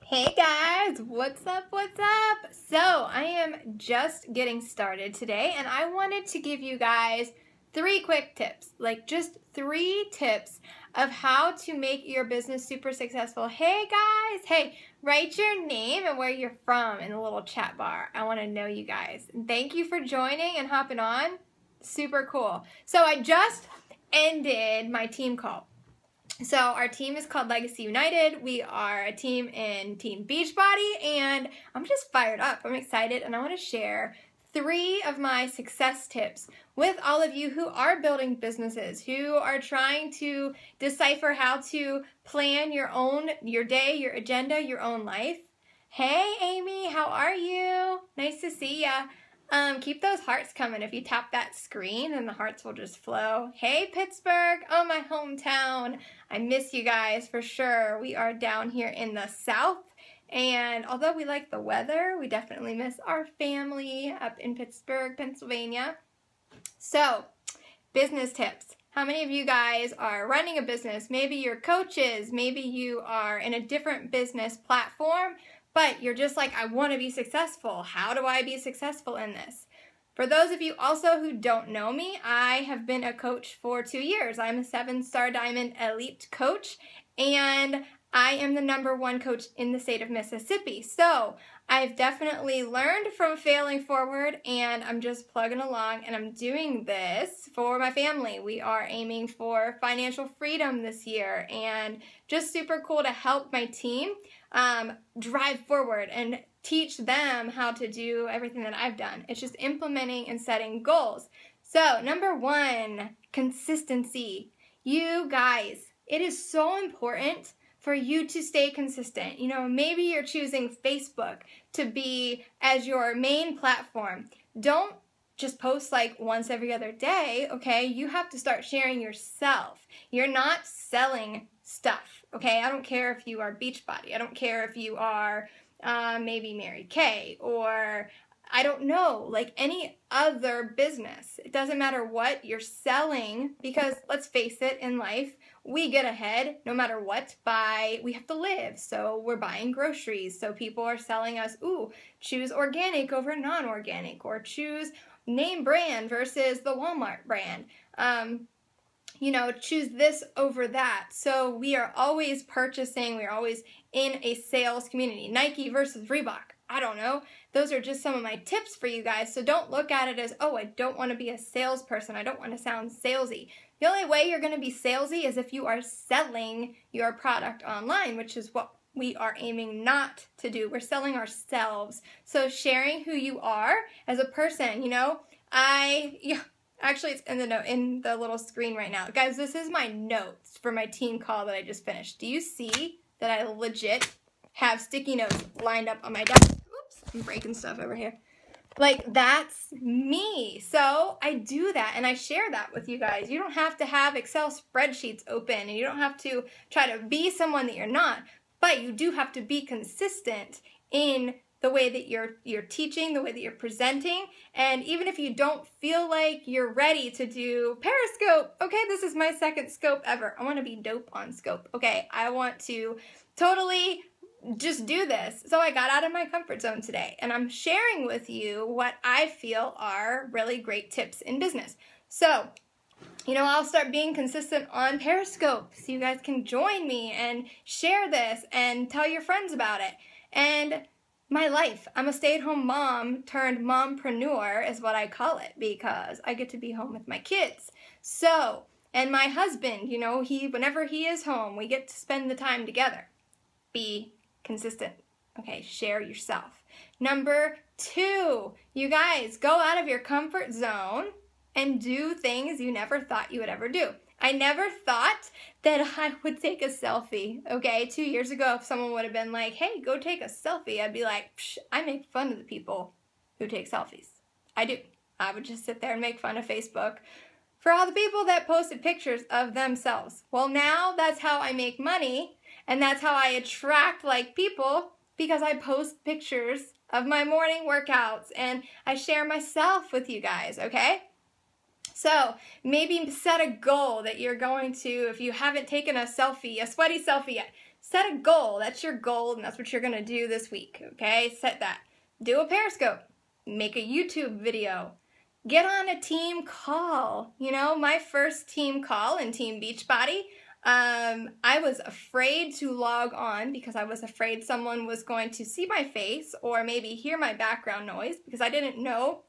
Hey guys, what's up, what's up? So I am just getting started today and I wanted to give you guys 3 quick tips, like just 3 tips of how to make your business super successful. Hey guys, hey, write your name and where you're from in the little chat bar. I want to know you guys. And thank you for joining and hopping on. Super cool. So I just ended my team call. So our team is called Legacy United. We are a team in Team Beachbody, and I'm just fired up. I'm excited, and I want to share 3 of my success tips with all of you who are building businesses, who are trying to decipher how to plan your day, your agenda, your own life. Hey, Amy, how are you? Nice to see ya. Keep those hearts coming. If you tap that screen, then the hearts will just flow. Hey, Pittsburgh. Oh, my hometown. I miss you guys for sure. We are down here in the South, and although we like the weather, we definitely miss our family up in Pittsburgh, Pennsylvania. So, business tips. How many of you guys are running a business? Maybe you're coaches. Maybe you are in a different business platform, but you're just like, I want to be successful. How do I be successful in this? For those of you also who don't know me, I have been a coach for 2 years. I'm a 7-star Diamond Elite coach, and I am the #1 coach in the state of Mississippi. So I've definitely learned from failing forward, and I'm just plugging along, and I'm doing this for my family. We are aiming for financial freedom this year, and just super cool to help my team drive forward and teach them how to do everything that I've done. It's just implementing and setting goals. So, #1, consistency. You guys, it is so important for you to stay consistent. You know, maybe you're choosing Facebook to be as your main platform. Don't just post like once every other day, okay? You have to start sharing yourself. You're not selling stuff, okay? I don't care if you are Beachbody. I don't care if you are maybe Mary Kay, or I don't know, like any other business. It doesn't matter what you're selling, because let's face it, in life, we get ahead no matter what we have to live. So we're buying groceries. So people are selling us, ooh, choose organic over non-organic, or choose name brand versus the Walmart brand. You know, choose this over that. So we are always purchasing, we are always in a sales community. Nike versus Reebok. I don't know. Those are just some of my tips for you guys. So don't look at it as, oh, I don't want to be a salesperson. I don't want to sound salesy. The only way you're going to be salesy is if you are selling your product online, which is what we are aiming not to do. We're selling ourselves. So sharing who you are as a person, you know, actually, it's in the little screen right now. Guys, this is my notes for my team call that I just finished. Do you see that I legit have sticky notes lined up on my desk? Oops, I'm breaking stuff over here. Like, that's me. So I do that, and I share that with you guys. You don't have to have Excel spreadsheets open, and you don't have to try to be someone that you're not, but you do have to be consistent in the way that you're teaching, the way that you're presenting. And even if you don't feel like you're ready to do Periscope, okay, this is my 2nd scope ever. I want to be dope on scope. Okay, I want to totally just do this. So I got out of my comfort zone today, and I'm sharing with you what I feel are really great tips in business. So, you know, I'll start being consistent on Periscope so you guys can join me and share this and tell your friends about it. And my life, I'm a stay-at-home mom turned mompreneur is what I call it, because I get to be home with my kids. So, and my husband, you know, whenever he is home, we get to spend the time together. Be consistent. Okay, share yourself. #2, you guys, go out of your comfort zone and do things you never thought you would ever do. I never thought that I would take a selfie, okay? 2 years ago, if someone would have been like, hey, go take a selfie, I'd be like, psh, I make fun of the people who take selfies. I do. I would just sit there and make fun of Facebook for all the people that posted pictures of themselves. Well, now that's how I make money, and that's how I attract like people, because I post pictures of my morning workouts, and I share myself with you guys, okay? So maybe set a goal that you're going to, if you haven't taken a selfie, a sweaty selfie yet, set a goal. That's your goal, and that's what you're going to do this week, okay? Set that. Do a Periscope. Make a YouTube video. Get on a team call. You know, my first team call in Team Beachbody, I was afraid to log on because I was afraid someone was going to see my face or maybe hear my background noise because I didn't know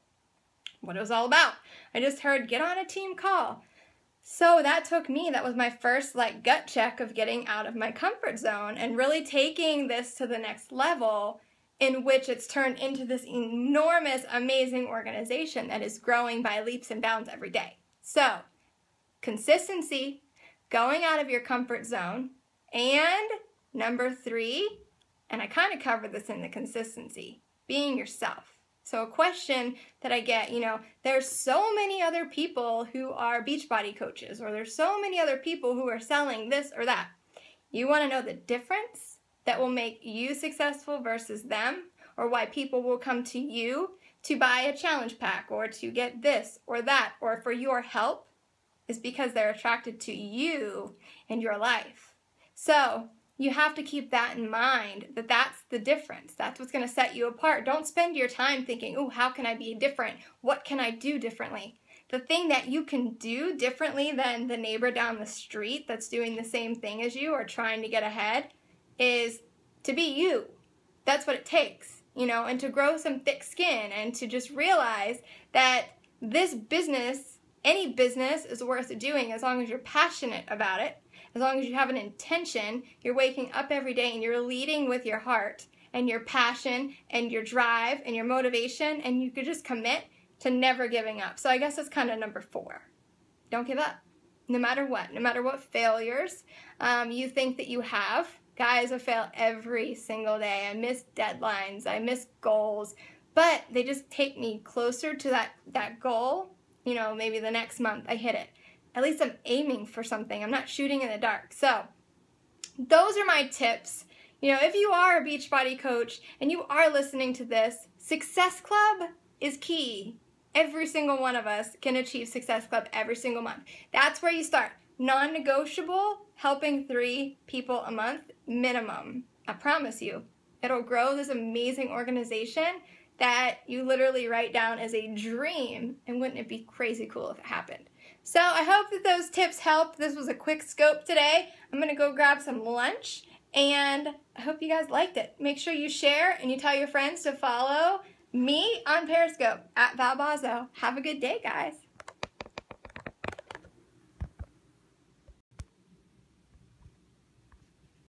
what it was all about. I just heard, get on a team call. So that was my first gut check of getting out of my comfort zone and really taking this to the next level, in which it's turned into this enormous, amazing organization that is growing by leaps and bounds every day. So, consistency, going out of your comfort zone, and number 3, and I kind of covered this in the consistency, being yourself. So a question that I get, there's so many other people who are Beachbody coaches, or there's so many other people who are selling this or that. You want to know the difference that will make you successful versus them, or why people will come to you to buy a challenge pack or to get this or that or for your help, is because they're attracted to you and your life. So you have to keep that in mind, that that's the difference. That's what's going to set you apart. Don't spend your time thinking, oh, how can I be different? What can I do differently? The thing that you can do differently than the neighbor down the street that's doing the same thing as you or trying to get ahead is to be you. That's what it takes, and to grow some thick skin and to just realize that this business, any business, is worth doing as long as you're passionate about it, as long as you have an intention, you're waking up every day and you're leading with your heart and your passion and your drive and your motivation, and you could just commit to never giving up. So I guess that's kind of number 4. Don't give up, no matter what failures you think that you have. Guys, I fail every single day. I miss deadlines. I miss goals. But they just take me closer to that goal. Maybe the next month I hit it. At least I'm aiming for something. I'm not shooting in the dark. So those are my tips. If you are a Beachbody coach and you are listening to this, Success Club is key. Every single one of us can achieve Success Club every single month. That's where you start. Non-negotiable, helping 3 people a month minimum. I promise you, it'll grow this amazing organization that you literally write down as a dream. And wouldn't it be crazy cool if it happened? So I hope that those tips helped. This was a quick scope today. I'm going to go grab some lunch, and I hope you guys liked it. Make sure you share and you tell your friends to follow me on Periscope @Val Bozzo. Have a good day, guys.